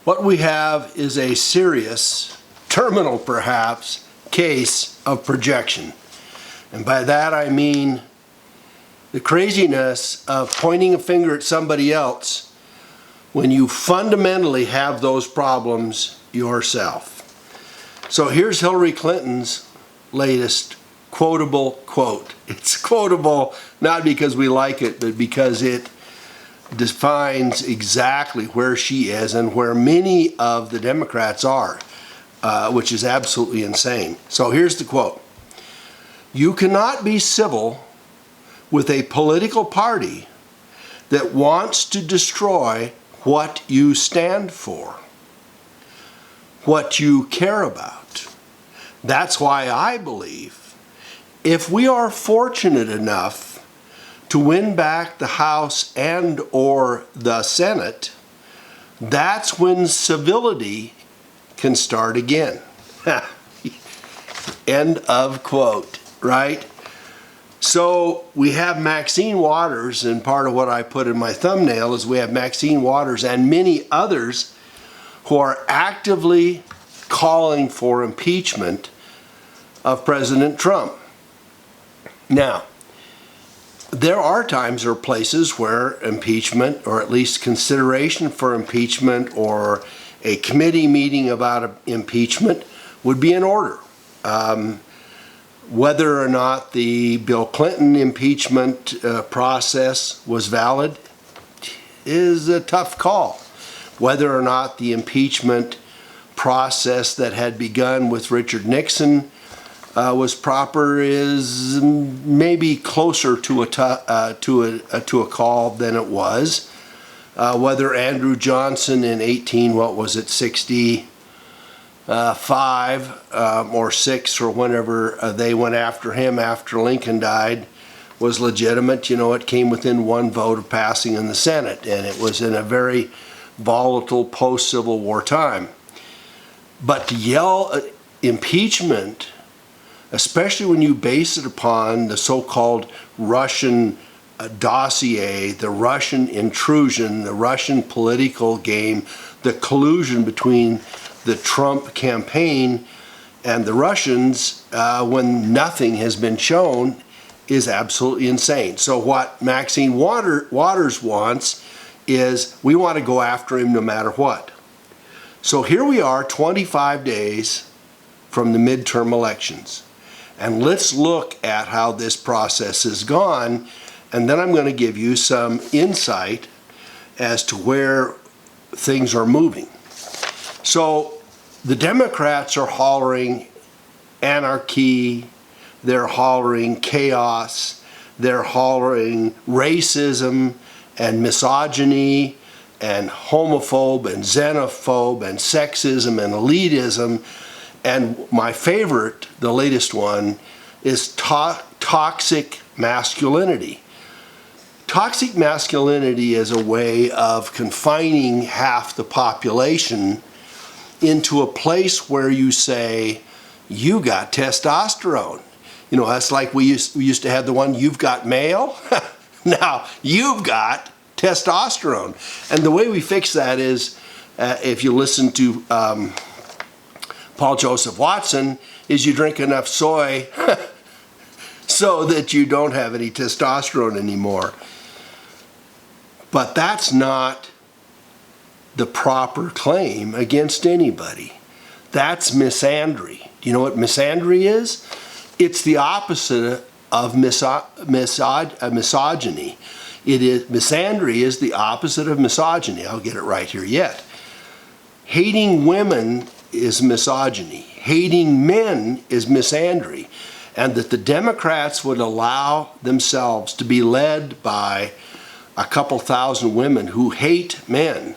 What we have is a serious, terminal perhaps, case of projection. And by that I mean the craziness of pointing a finger at somebody else when you fundamentally have those problems yourself. So here's Hillary Clinton's latest quotable quote. It's quotable not because we like it, but because it defines exactly where she is and where many of the Democrats are, which is absolutely insane. So here's the quote. "You cannot be civil with a political party that wants to destroy what you stand for, what you care about. That's why I believe if we are fortunate enough to win back the House and or the Senate, that's when civility can start again." End of quote, right? So we have Maxine Waters, and part of what I put in my thumbnail is we have Maxine Waters and many others who are actively calling for impeachment of President Trump. Now, there are times or places where impeachment, or at least consideration for impeachment, or a committee meeting about impeachment would be in order. Whether or not the Bill Clinton impeachment process was valid is a tough call. Whether or not the impeachment process that had begun with Richard Nixon was proper is maybe closer to a call than it was. Whether Andrew Johnson in 65 or 6 or whenever they went after him after Lincoln died was legitimate. You know, it came within one vote of passing in the Senate, and it was in a very volatile post-Civil War time. But to yell impeachment, especially when you base it upon the so-called Russian dossier, the Russian intrusion, the Russian political game, the collusion between the Trump campaign and the Russians when nothing has been shown, is absolutely insane. So what Maxine Waters wants is we want to go after him no matter what. So here we are 25 days from the midterm elections. And let's look at how this process has gone, and then I'm going to give you some insight as to where things are moving. So the Democrats are hollering anarchy, they're hollering chaos, they're hollering racism and misogyny and homophobe and xenophobe and sexism and elitism. And my favorite, the latest one, is toxic masculinity. Toxic masculinity is a way of confining half the population into a place where you say, you got testosterone. You know, that's like we used to have the one, you've got male. Now, you've got testosterone. And the way we fix that is, if you listen to Paul Joseph Watson, is you drink enough soy so that you don't have any testosterone anymore. But that's not the proper claim against anybody. That's misandry. Do you know what misandry is? It's the opposite of misogyny. Misandry is the opposite of misogyny. I'll get it right here yet. Hating women is misogyny. Hating men is misandry. And that the Democrats would allow themselves to be led by a couple thousand women who hate men,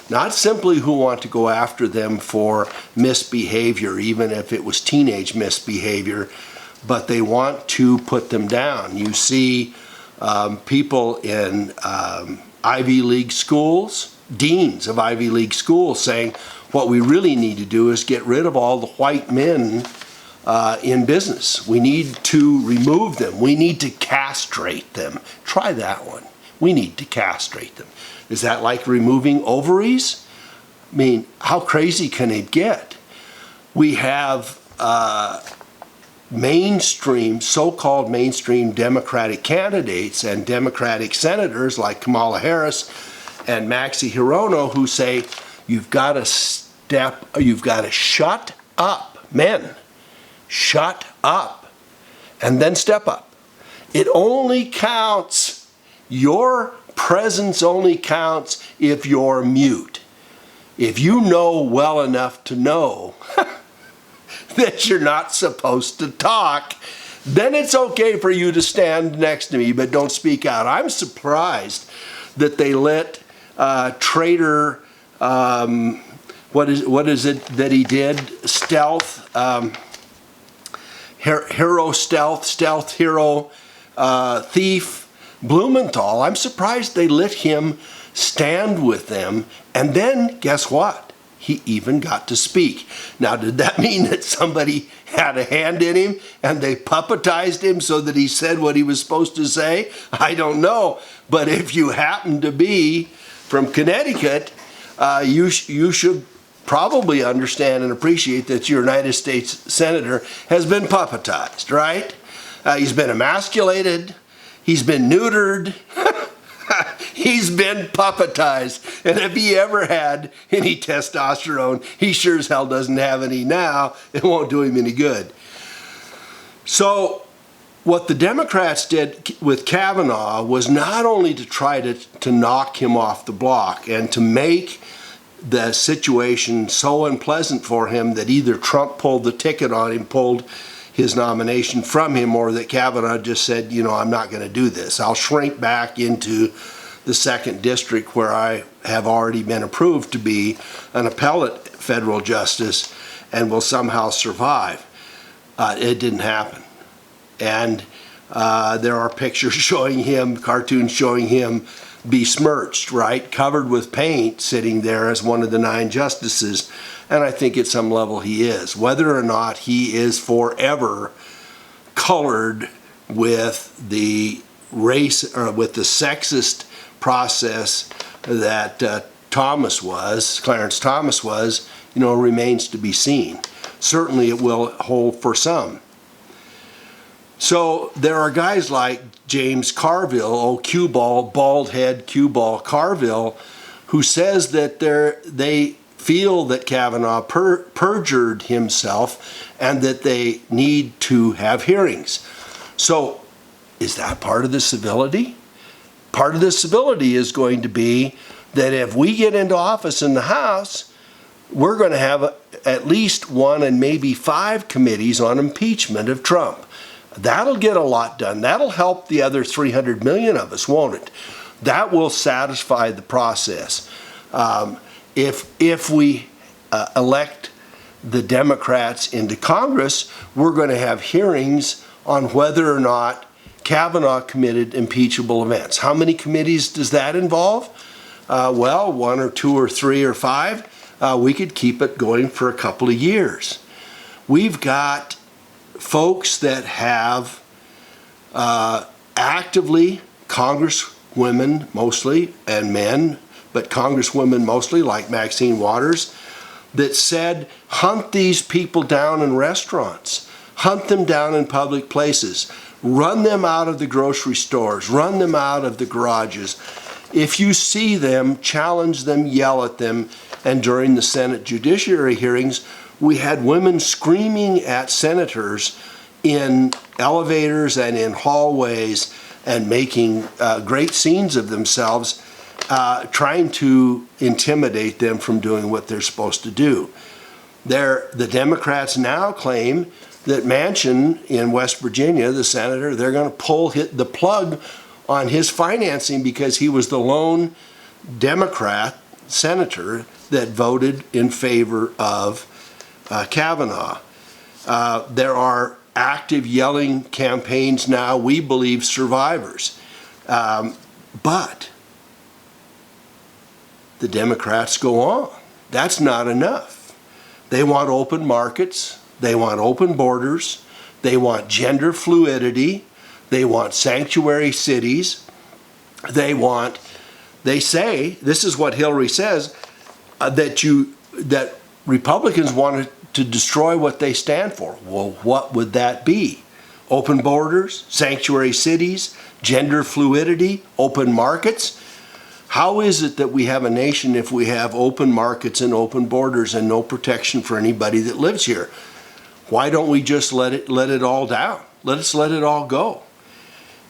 not simply who want to go after them for misbehavior, even if it was teenage misbehavior, but they want to put them down. You see people in Ivy League schools, deans of Ivy League schools, saying what we really need to do is get rid of all the white men in business. We need to remove them. We need to castrate them. Try that one. We need to castrate them. Is that like removing ovaries? I mean, how crazy can it get? We have mainstream, so-called mainstream Democratic candidates and Democratic senators like Kamala Harris and Maxie Hirono who say, you've got to shut up, men, shut up, and then step up. It only counts, your presence only counts if you're mute. If you know well enough to know that you're not supposed to talk, then it's okay for you to stand next to me, but don't speak out. I'm surprised that they let traitor, what is it that he did? Stealth, stealth hero, thief Blumenthal. I'm surprised they let him stand with them, and then guess what? He even got to speak. Now, did that mean that somebody had a hand in him and they puppetized him so that he said what he was supposed to say? I don't know. But if you happen to be from Connecticut, you should probably understand and appreciate that your United States Senator has been puppetized, right? He's been emasculated. He's been neutered. He's been puppetized, and if he ever had any testosterone, he sure as hell doesn't have any now. It won't do him any good. So what the Democrats did with Kavanaugh was not only to try to knock him off the block and to make the situation so unpleasant for him that either Trump pulled the ticket on him, pulled his nomination from him, or that Kavanaugh just said, you know, I'm not going to do this. I'll shrink back into the 2nd District where I have already been approved to be an appellate federal justice and will somehow survive. It didn't happen. And there are pictures showing him, cartoons showing him besmirched, right? Covered with paint, sitting there as one of the 9 justices. And I think at some level he is. Whether or not he is forever colored with the race or with the sexist process that Clarence Thomas was, you know, remains to be seen. Certainly it will hold for some. So there are guys like James Carville, cue ball, bald head cue ball Carville, who says that they feel that Kavanaugh perjured himself and that they need to have hearings. So is that part of the civility? Part of the civility is going to be that if we get into office in the House, we're going to have at least 1 and maybe 5 committees on impeachment of Trump. That'll get a lot done. That'll help the other 300 million of us, won't it? That will satisfy the process. If we elect the Democrats into Congress, we're going to have hearings on whether or not Kavanaugh committed impeachable events. How many committees does that involve? Well, 1 or 2 or 3 or 5. We could keep it going for a couple of years. We've got folks that have actively, congresswomen mostly, and men, but congresswomen mostly, like Maxine Waters, that said, hunt these people down in restaurants, hunt them down in public places, run them out of the grocery stores, run them out of the garages. If you see them, challenge them, yell at them. And during the Senate Judiciary hearings, we had women screaming at senators in elevators and in hallways and making great scenes of themselves, trying to intimidate them from doing what they're supposed to do. The Democrats now claim that Manchin in West Virginia, the senator, they're going to pull the plug on his financing because he was the lone Democrat senator that voted in favor of Kavanaugh. There are active yelling campaigns now, we believe survivors. But the Democrats go on. That's not enough. They want open markets. They want open borders. They want gender fluidity. They want sanctuary cities. They say, this is what Hillary says, that Republicans wanted to destroy what they stand for. Well, what would that be? Open borders, sanctuary cities, gender fluidity, open markets? How is it that we have a nation if we have open markets and open borders and no protection for anybody that lives here? Why don't we just let it all down? Let's let it all go.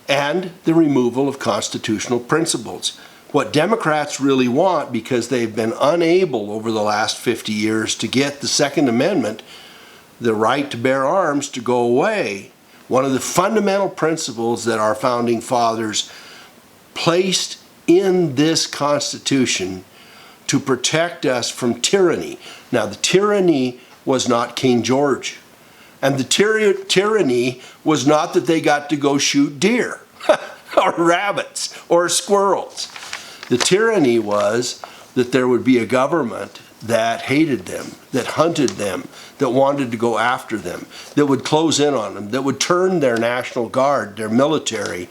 And the removal of constitutional principles. What Democrats really want, because they've been unable over the last 50 years to get the Second Amendment, the right to bear arms, to go away. One of the fundamental principles that our founding fathers placed in this Constitution to protect us from tyranny. Now, the tyranny was not King George. And the tyranny was not that they got to go shoot deer or rabbits or squirrels. The tyranny was that there would be a government that hated them, that hunted them, that wanted to go after them, that would close in on them, that would turn their National Guard, their military,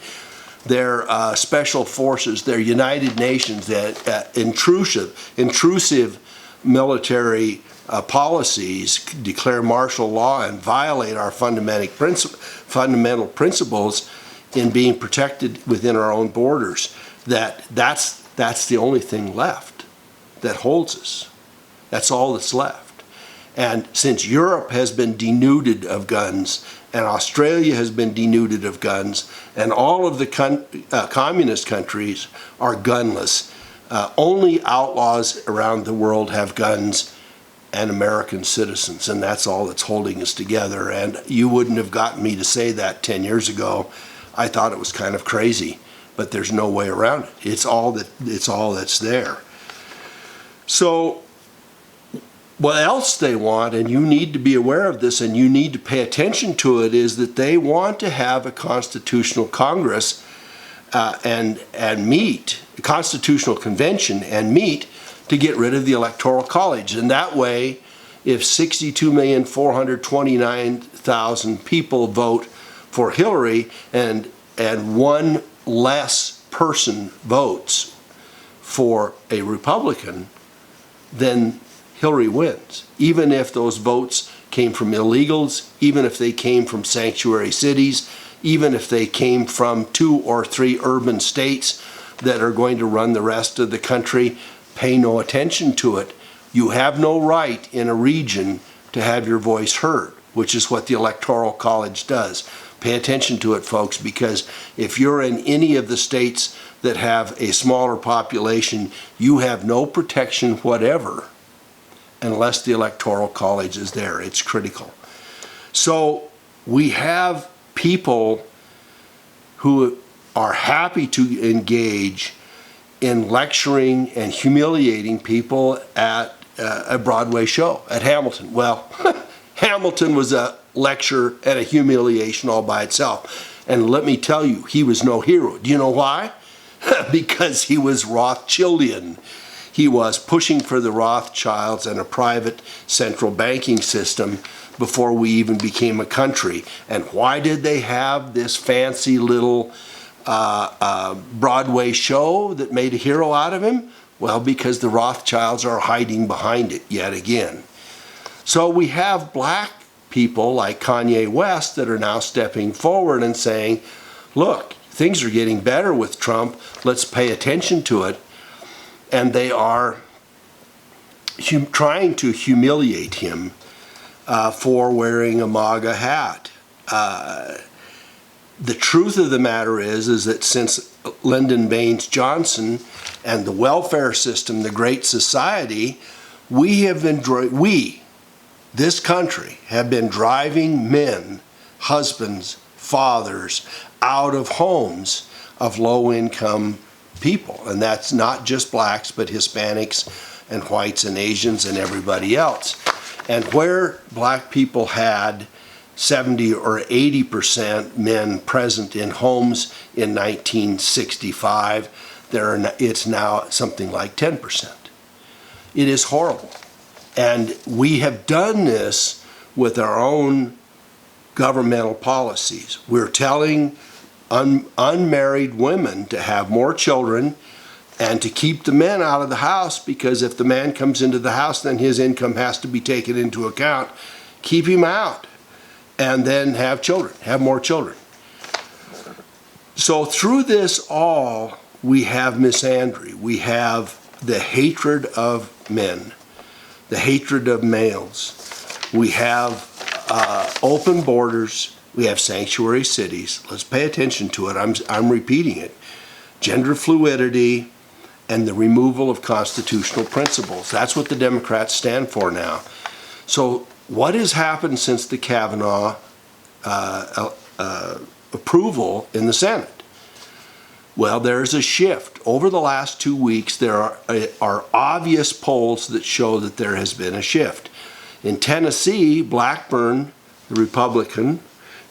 their special forces, their United Nations, that intrusive military policies, declare martial law and violate our fundamental principles in being protected within our own borders. That's the only thing left that holds us. That's all that's left. And since Europe has been denuded of guns, and Australia has been denuded of guns, and all of the communist countries are gunless, only outlaws around the world have guns, and American citizens, and that's all that's holding us together. And you wouldn't have gotten me to say that 10 years ago. I thought it was kind of crazy, but there's no way around it. It's all that's there. So what else they want, and you need to be aware of this and you need to pay attention to it, is that they want to have a constitutional Congress and meet, a constitutional convention and meet to get rid of the Electoral College. And that way, if 62,429,000 people vote for Hillary and one less person votes for a Republican, then Hillary wins. Even if those votes came from illegals, even if they came from sanctuary cities, even if they came from 2 or 3 urban states that are going to run the rest of the country, pay no attention to it. You have no right in a region to have your voice heard, which is what the Electoral College does. Pay attention to it, folks, because if you're in any of the states that have a smaller population, you have no protection whatever unless the Electoral College is there. It's critical. So we have people who are happy to engage in lecturing and humiliating people at a Broadway show at Hamilton. Well, Hamilton was a lecture and a humiliation all by itself. And let me tell you, he was no hero. Do you know why? Because he was Rothschildian. He was pushing for the Rothschilds and a private central banking system before we even became a country. And why did they have this fancy little Broadway show that made a hero out of him? Well, because the Rothschilds are hiding behind it yet again. So we have black people like Kanye West that are now stepping forward and saying, look, things are getting better with Trump, let's pay attention to it. And they are trying to humiliate him for wearing a MAGA hat. The truth of the matter is that since Lyndon Baines Johnson and the welfare system, the Great Society, this country, have been driving men, husbands, fathers, out of homes of low-income people. And that's not just blacks, but Hispanics and whites and Asians and everybody else. And where black people had 70 or 80% men present in homes in 1965, it's now something like 10%. It is horrible. And we have done this with our own governmental policies. We're telling unmarried women to have more children and to keep the men out of the house, because if the man comes into the house, then his income has to be taken into account. Keep him out, and then have children, have more children. So through this all, we have misandry. We have the hatred of men, the hatred of males. We have open borders. We have sanctuary cities. Let's pay attention to it. I'm repeating it. Gender fluidity and the removal of constitutional principles. That's what the Democrats stand for now. So what has happened since the Kavanaugh approval in the Senate? Well, there's a shift. Over the last 2 weeks, there are obvious polls that show that there has been a shift. In Tennessee, Blackburn, the Republican,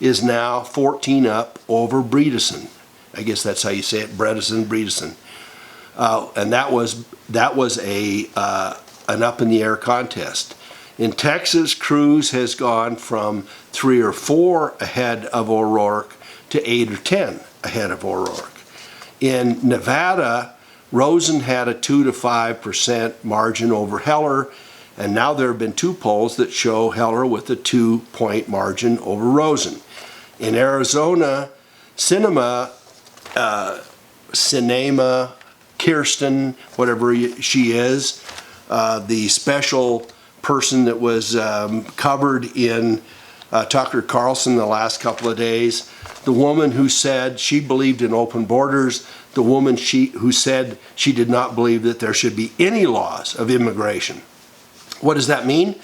is now 14 up over Bredesen. I guess that's how you say it, Bredesen. And that was an up in the air contest. In Texas, Cruz has gone from 3 or 4 ahead of O'Rourke to 8 or 10 ahead of O'Rourke. In Nevada, Rosen had a 2 to 5% margin over Heller, and now there have been 2 polls that show Heller with a 2-point margin over Rosen. In Arizona, Sinema, Kirsten, whatever she is, the special person that was covered in Tucker Carlson the last couple of days, the woman who said she believed in open borders, the woman who said she did not believe that there should be any laws of immigration. What does that mean?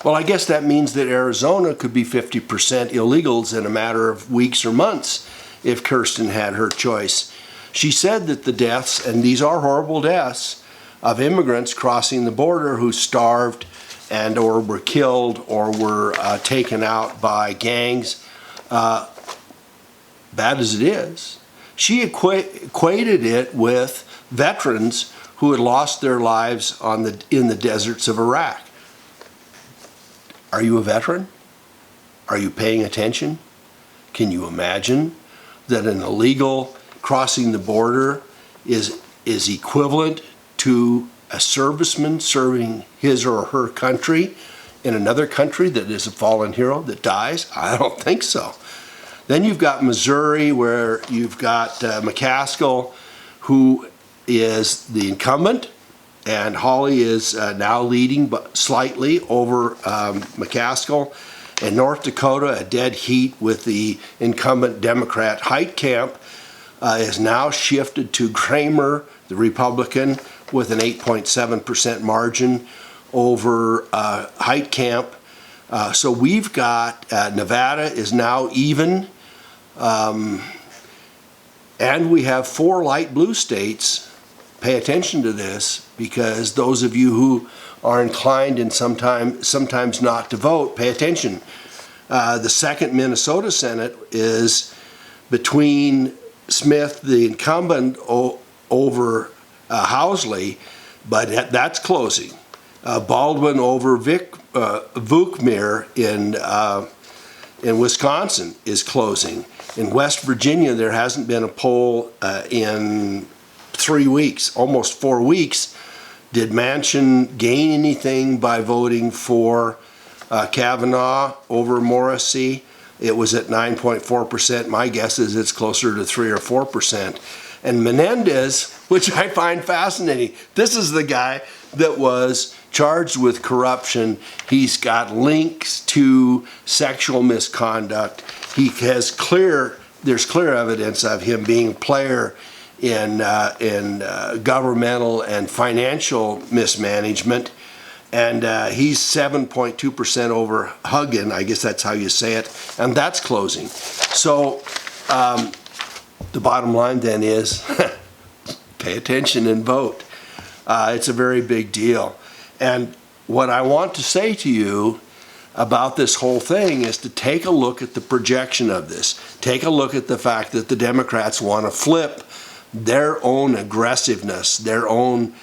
Well, I guess that means that Arizona could be 50% illegals in a matter of weeks or months if Kirsten had her choice. She said that the deaths, and these are horrible deaths, of immigrants crossing the border who starved and or were killed or were taken out by gangs, bad as it is, she equated it with veterans who had lost their lives in the deserts of Iraq. Are you a veteran? Are you paying attention? Can you imagine that an illegal crossing the border is equivalent to a serviceman serving his or her country in another country that is a fallen hero that dies? I don't think so. Then you've got Missouri, where you've got McCaskill, who is the incumbent, and Hawley is now leading but slightly over McCaskill. In North Dakota, a dead heat with the incumbent Democrat Heitkamp is now shifted to Kramer, the Republican, with an 8.7% margin over Heitkamp. So we've got Nevada is now even, and we have 4 light blue states. Pay attention to this, because those of you who are inclined and sometimes not to vote, pay attention. The 2nd Minnesota Senate is between Smith, the incumbent, over Housley, but that's closing. Baldwin over Vukmir in Wisconsin is closing. In West Virginia, there hasn't been a poll in 3 weeks, almost 4 weeks. Did Manchin gain anything by voting for Kavanaugh over Morrissey? It was at 9.4%. My guess is it's closer to 3 or 4%. And Menendez, which I find fascinating, this is the guy that was charged with corruption. He's got links to sexual misconduct. There's clear evidence of him being a player in governmental and financial mismanagement. And he's 7.2% over Huggin, I guess that's how you say it, and that's closing. So the bottom line then is pay attention and vote. It's a very big deal. And what I want to say to you about this whole thing is to take a look at the projection of this. Take a look at the fact that the Democrats want to flip their own aggressiveness, their own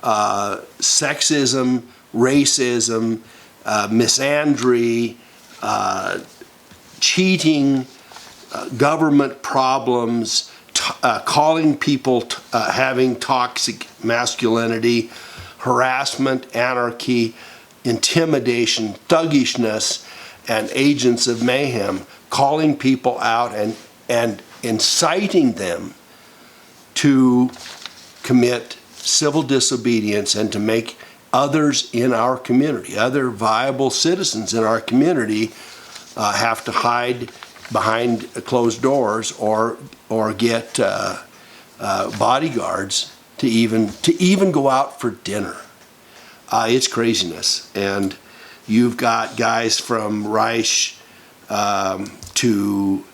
sexism, racism, misandry, cheating, government problems, calling people having toxic masculinity, harassment, anarchy, intimidation, thuggishness, and agents of mayhem, calling people out and inciting them to commit civil disobedience and to make others in our community, other viable citizens in our community, have to hide behind closed doors or get bodyguards to even go out for dinner. It's craziness, and you've got guys from Reich to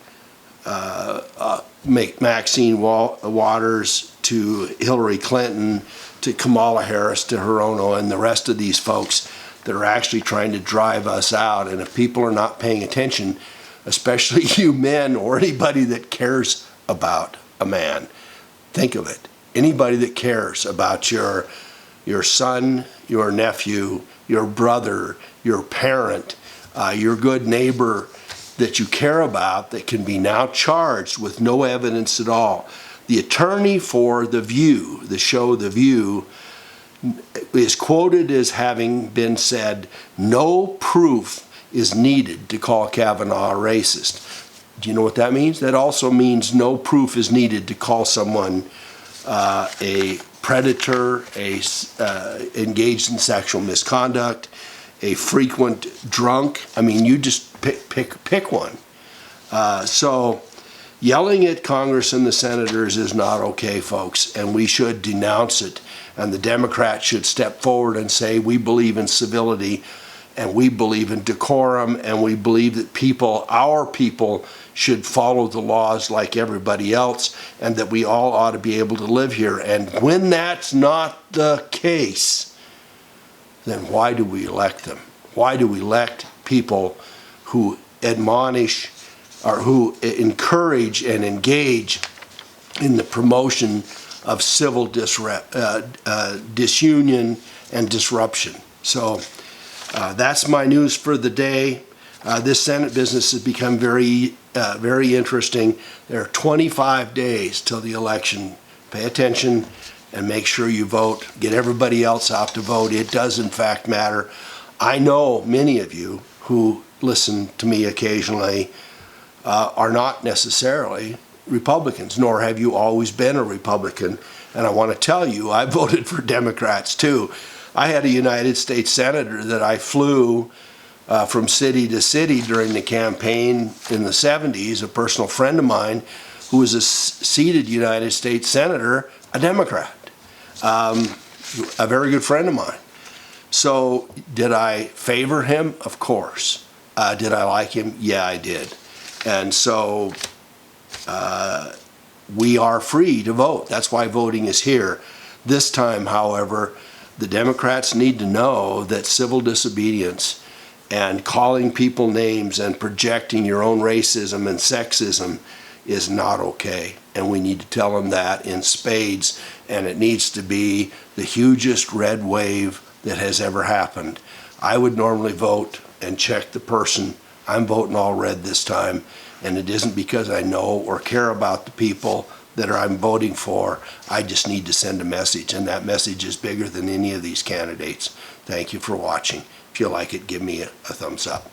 Maxine Waters to Hillary Clinton to Kamala Harris to Hirono and the rest of these folks that are actually trying to drive us out. And if people are not paying attention, especially you men or anybody that cares about a man, think of it. Anybody that cares about your son, your nephew, your brother, your parent, your good neighbor that you care about that can be now charged with no evidence at all. The attorney for The View, the show The View, is quoted as having been said, no proof is needed to call Kavanaugh a racist. Do you know what that means? That also means no proof is needed to call someone a predator, engaged in sexual misconduct, a frequent drunk. I mean, you just pick one. So yelling at Congress and the senators is not okay, folks, and we should denounce it. And the Democrats should step forward and say, we believe in civility, and we believe in decorum, and we believe that people, our people, should follow the laws like everybody else, and that we all ought to be able to live here. And when that's not the case, then why do we elect them? Why do we elect people who admonish or who encourage and engage in the promotion of civil disunion and disruption? So that's my news for the day. This Senate business has become very interesting. There are 25 days till the election. Pay attention and make sure you vote. Get everybody else out to vote. It does, in fact, matter. I know many of you who listen to me occasionally are not necessarily Republicans, nor have you always been a Republican. And I want to tell you, I voted for Democrats too. I had a United States Senator that I flew from city to city during the campaign in the 70s, a personal friend of mine who was a seated United States Senator, a Democrat, a very good friend of mine. So did I favor him? Of course. Did I like him? Yeah, I did. And so we are free to vote. That's why voting is here. This time, however, the Democrats need to know that civil disobedience and calling people names and projecting your own racism and sexism is not okay. And we need to tell them that in spades, and it needs to be the hugest red wave that has ever happened. I would normally vote and check the person. I'm voting all red this time, and it isn't because I know or care about the people that I'm voting for. I just need to send a message, and that message is bigger than any of these candidates. Thank you for watching. If you like it, give me a thumbs up.